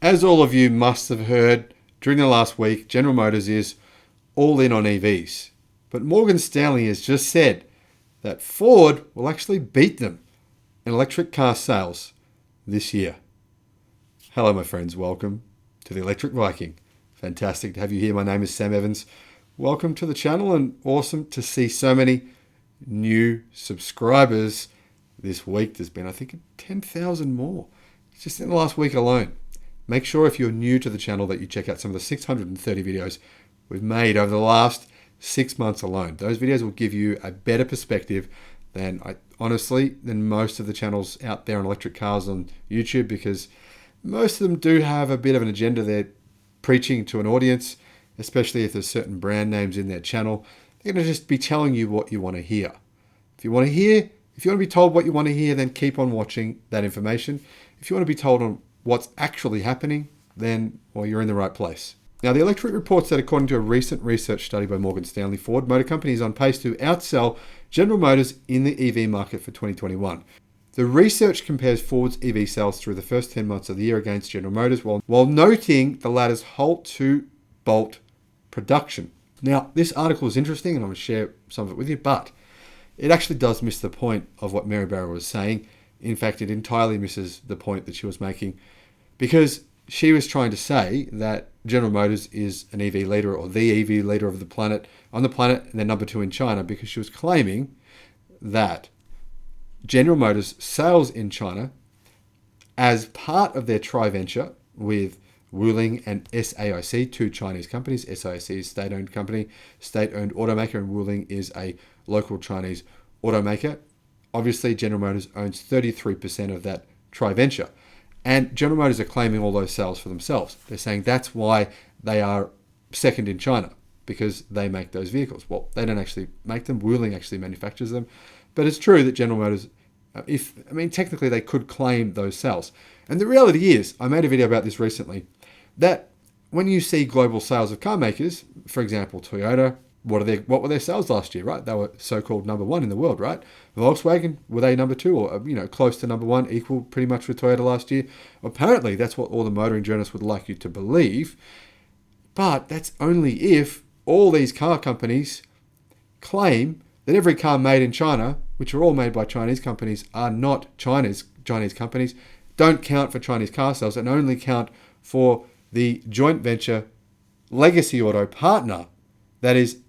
As all of you must have heard, during the last week, General Motors is all in on EVs. But Morgan Stanley has just said that Ford will actually beat them in electric car sales this year. Hello, my friends. Welcome to the Electric Viking. Fantastic to have you here. My name is Sam Evans. Welcome to the channel, and awesome to see so many new subscribers this week. There's been, I think, 10,000 more just in the last week alone. Make sure if you're new to the channel that you check out some of the 630 videos we've made over the last 6 months alone. Those videos will give you a better perspective than most of the channels out there on electric cars on YouTube, because most of them do have a bit of an agenda. They're preaching to an audience, especially if there's certain brand names in their channel. They're going to just be telling you what you want to hear. If you want to be told what you want to hear, then keep on watching that information. If you want to be told on what's actually happening, then, well, you're in the right place. Now, the Electric reports that according to a recent research study by Morgan Stanley, Ford Motor Company is on pace to outsell General Motors in the EV market for 2021. The research compares Ford's EV sales through the first 10 months of the year against General Motors, while noting the latter's halt to bolt production. Now, this article is interesting, and I'm going to share some of it with you, but it actually does miss the point of what Mary Barra was saying. In fact, it entirely misses the point that she was making, because she was trying to say that General Motors is an EV leader, or the EV leader of the planet, and they're number 2 in China, because she was claiming that General Motors sales in China, as part of their tri-venture with Wuling and SAIC, 2 Chinese companies. SAIC is state-owned company, state-owned automaker, and Wuling is a local Chinese automaker. Obviously, General Motors owns 33% of that tri-venture. And General Motors are claiming all those sales for themselves. They're saying that's why they are second in China, because they make those vehicles. Well, they don't actually make them. Wuling actually manufactures them. But it's true that General Motors, technically they could claim those sales. And the reality is, I made a video about this recently, that when you see global sales of car makers, for example, Toyota, what were their sales last year, right? They were so-called number 1 in the world, right? Volkswagen, were they number 2 or, close to number 1, equal pretty much with Toyota last year? Apparently, that's what all the motoring journalists would like you to believe. But that's only if all these car companies claim that every car made in China, which are all made by Chinese companies, are not Chinese companies, don't count for Chinese car sales, and only count for the joint venture legacy auto partner that is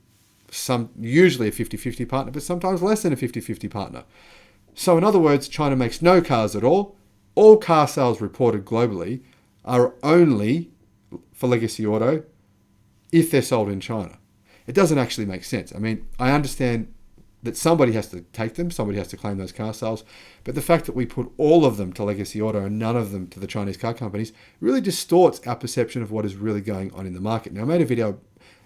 usually a 50-50 partner, but sometimes less than a 50-50 partner. So in other words, China makes no cars at all. All car sales reported globally are only for legacy auto if they're sold in China. It doesn't actually make sense. I understand that somebody has to take them, somebody has to claim those car sales, but the fact that we put all of them to legacy auto and none of them to the Chinese car companies really distorts our perception of what is really going on in the market. Now, I made a video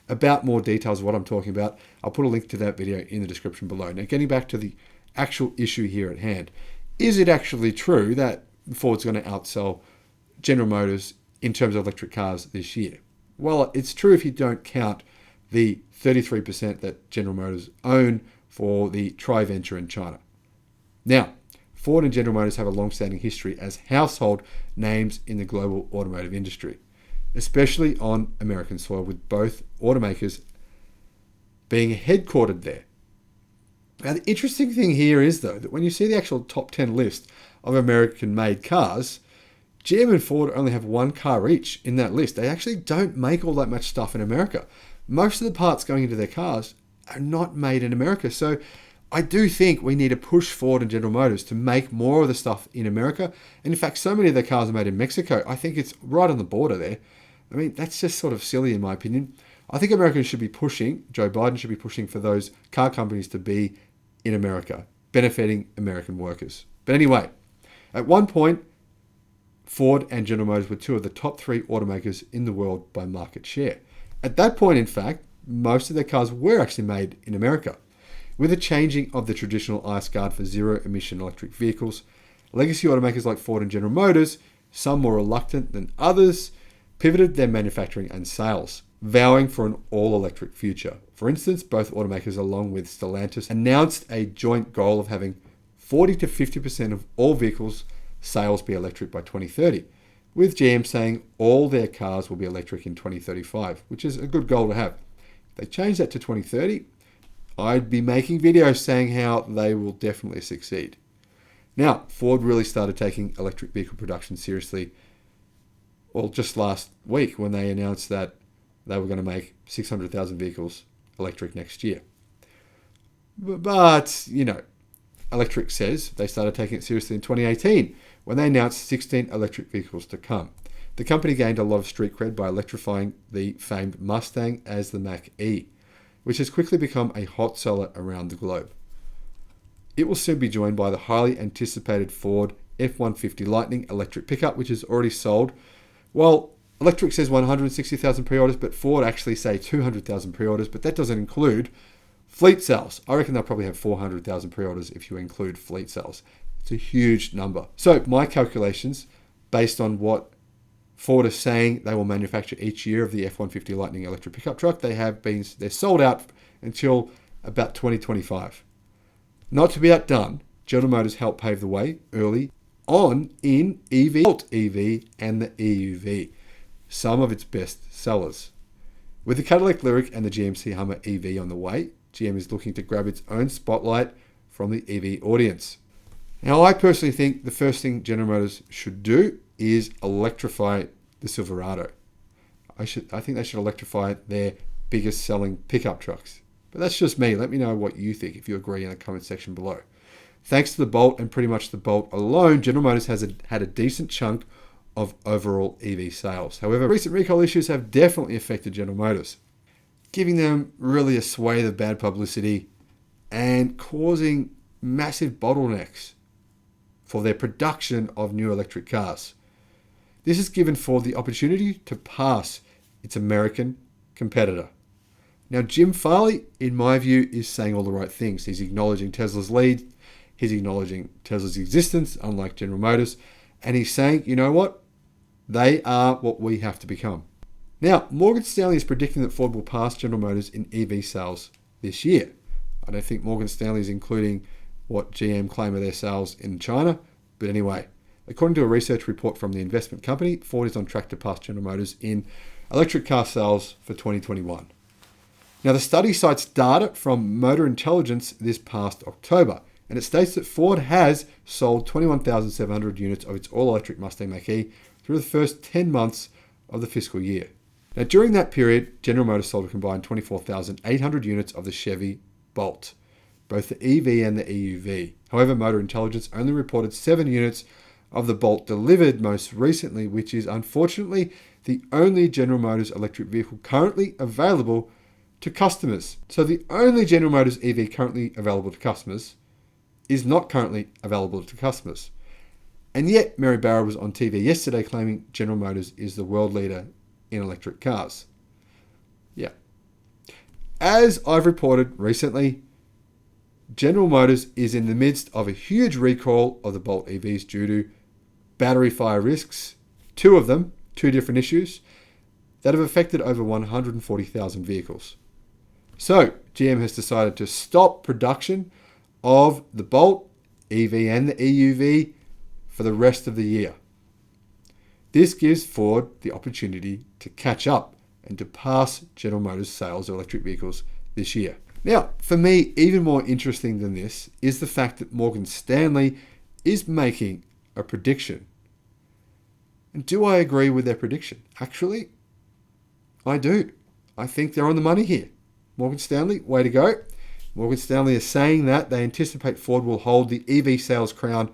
about more details of what I'm talking about. I'll put a link to that video in the description below. Now, getting back to the actual issue here at hand, is it actually true that Ford's going to outsell General Motors in terms of electric cars this year? Well, it's true if you don't count the 33% that General Motors own for the tri-venture in China. Now, Ford and General Motors have a long-standing history as household names in the global automotive industry, especially on American soil, with both automakers being headquartered there. Now, the interesting thing here is, though, that when you see the actual top 10 list of American-made cars, GM and Ford only have 1 car each in that list. They actually don't make all that much stuff in America. Most of the parts going into their cars are not made in America. So I do think we need to push Ford and General Motors to make more of the stuff in America. And in fact, so many of their cars are made in Mexico. I think it's right on the border there. That's just sort of silly in my opinion. I think Americans should be pushing, Joe Biden should be pushing for those car companies to be in America, benefiting American workers. But anyway, at one point, Ford and General Motors were 2 of the top 3 automakers in the world by market share. At that point, in fact, most of their cars were actually made in America. With the changing of the traditional ICE guard for zero-emission electric vehicles, legacy automakers like Ford and General Motors, some more reluctant than others, pivoted their manufacturing and sales, vowing for an all-electric future. For instance, both automakers, along with Stellantis, announced a joint goal of having 40 to 50% of all vehicles sales be electric by 2030. with GM saying all their cars will be electric in 2035, which is a good goal to have. If they change that to 2030, I'd be making videos saying how they will definitely succeed. Now, Ford really started taking electric vehicle production seriously, well, just last week when they announced that they were going to make 600,000 vehicles electric next year. But, Electric says they started taking it seriously in 2018 when they announced 16 electric vehicles to come. The company gained a lot of street cred by electrifying the famed Mustang as the Mach-E, which has quickly become a hot seller around the globe. It will soon be joined by the highly anticipated Ford F-150 Lightning electric pickup, which is already sold. Well, Electric says 160,000 pre-orders, but Ford actually say 200,000 pre-orders, but that doesn't include fleet sales. I reckon they'll probably have 400,000 pre-orders if you include fleet sales. It's a huge number. So my calculations, based on what Ford is saying they will manufacture each year of the F-150 Lightning electric pickup truck, they're sold out until about 2025. Not to be outdone, General Motors helped pave the way early on in EV, Volt EV and the EUV, some of its best sellers. With the Cadillac Lyriq and the GMC Hummer EV on the way, GM is looking to grab its own spotlight from the EV audience. Now, I personally think the first thing General Motors should do is electrify the Silverado. I think they should electrify their biggest selling pickup trucks. But that's just me. Let me know what you think if you agree in the comment section below. Thanks to the Bolt and pretty much the Bolt alone, General Motors has had a decent chunk of overall EV sales. However, recent recall issues have definitely affected General Motors, giving them really a swathe of bad publicity and causing massive bottlenecks for their production of new electric cars. This has given Ford the opportunity to pass its American competitor. Now, Jim Farley, in my view, is saying all the right things. He's acknowledging Tesla's lead. He's acknowledging Tesla's existence, unlike General Motors. And he's saying, you know what? They are what we have to become. Now, Morgan Stanley is predicting that Ford will pass General Motors in EV sales this year. I don't think Morgan Stanley is including what GM claim of their sales in China. But anyway, according to a research report from the investment company, Ford is on track to pass General Motors in electric car sales for 2021. Now, the study cites data from Motor Intelligence this past October, and it states that Ford has sold 21,700 units of its all-electric Mustang Mach-E through the first 10 months of the fiscal year. Now, during that period, General Motors sold a combined 24,800 units of the Chevy Bolt, both the EV and the EUV. However, Motor Intelligence only reported 7 units of the Bolt delivered most recently, which is unfortunately the only General Motors electric vehicle currently available to customers. So the only General Motors EV currently available to customers is not currently available to customers. And yet, Mary Barra was on TV yesterday claiming General Motors is the world leader in electric cars. Yeah. As I've reported recently, General Motors is in the midst of a huge recall of the Bolt EVs due to battery fire risks, 2 of them, 2 different issues, that have affected over 140,000 vehicles. So, GM has decided to stop production of the Bolt, EV and the EUV for the rest of the year. This gives Ford the opportunity to catch up and to pass General Motors' sales of electric vehicles this year. Now, for me, even more interesting than this is the fact that Morgan Stanley is making a prediction. And do I agree with their prediction? Actually, I do. I think they're on the money here. Morgan Stanley, way to go. Morgan Stanley is saying that they anticipate Ford will hold the EV sales crown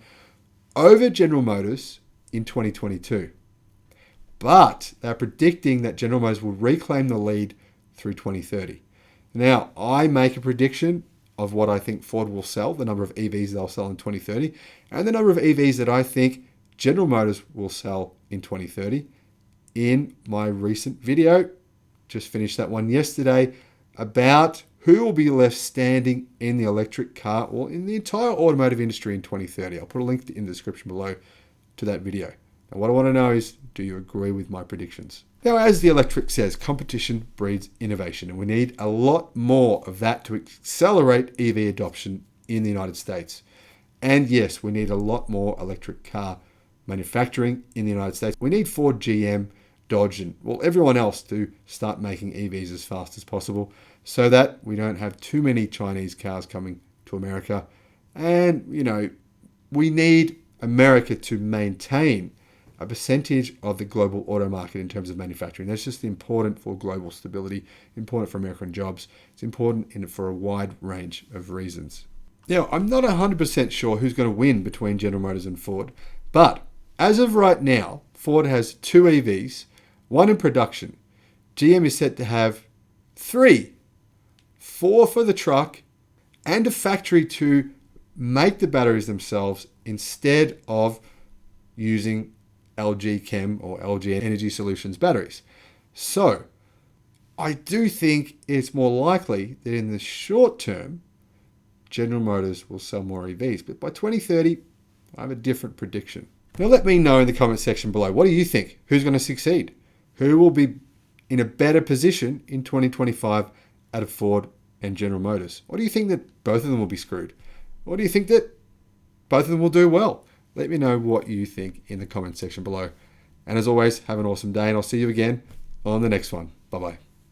over General Motors in 2022. But they're predicting that General Motors will reclaim the lead through 2030. Now, I make a prediction of what I think Ford will sell, the number of EVs they'll sell in 2030, and the number of EVs that I think General Motors will sell in 2030 in my recent video. Just finished that one yesterday about who will be left standing in the electric car or in the entire automotive industry in 2030. I'll put a link in the description below to that video. Now, what I want to know is, do you agree with my predictions? Now, as the Electric says, competition breeds innovation, and we need a lot more of that to accelerate EV adoption in the United States. And yes, we need a lot more electric car manufacturing in the United States. We need Ford, GM, Dodge, and everyone else to start making EVs as fast as possible so that we don't have too many Chinese cars coming to America. And, we need America to maintain a percentage of the global auto market in terms of manufacturing. That's just important for global stability, important for American jobs. It's important for a wide range of reasons. Now, I'm not 100% sure who's going to win between General Motors and Ford, but as of right now, Ford has 2 EVs, 1 in production. GM is set to have 3, 4 for the truck, and a factory to make the batteries themselves instead of using LG Chem or LG Energy Solutions batteries. So I do think it's more likely that in the short term, General Motors will sell more EVs. But by 2030, I have a different prediction. Now let me know in the comment section below. What do you think? Who's going to succeed? Who will be in a better position in 2025 out of Ford and General Motors? Or do you think that both of them will be screwed? Or do you think that both of them will do well? Let me know what you think in the comment section below. And as always, have an awesome day, and I'll see you again on the next one. Bye-bye.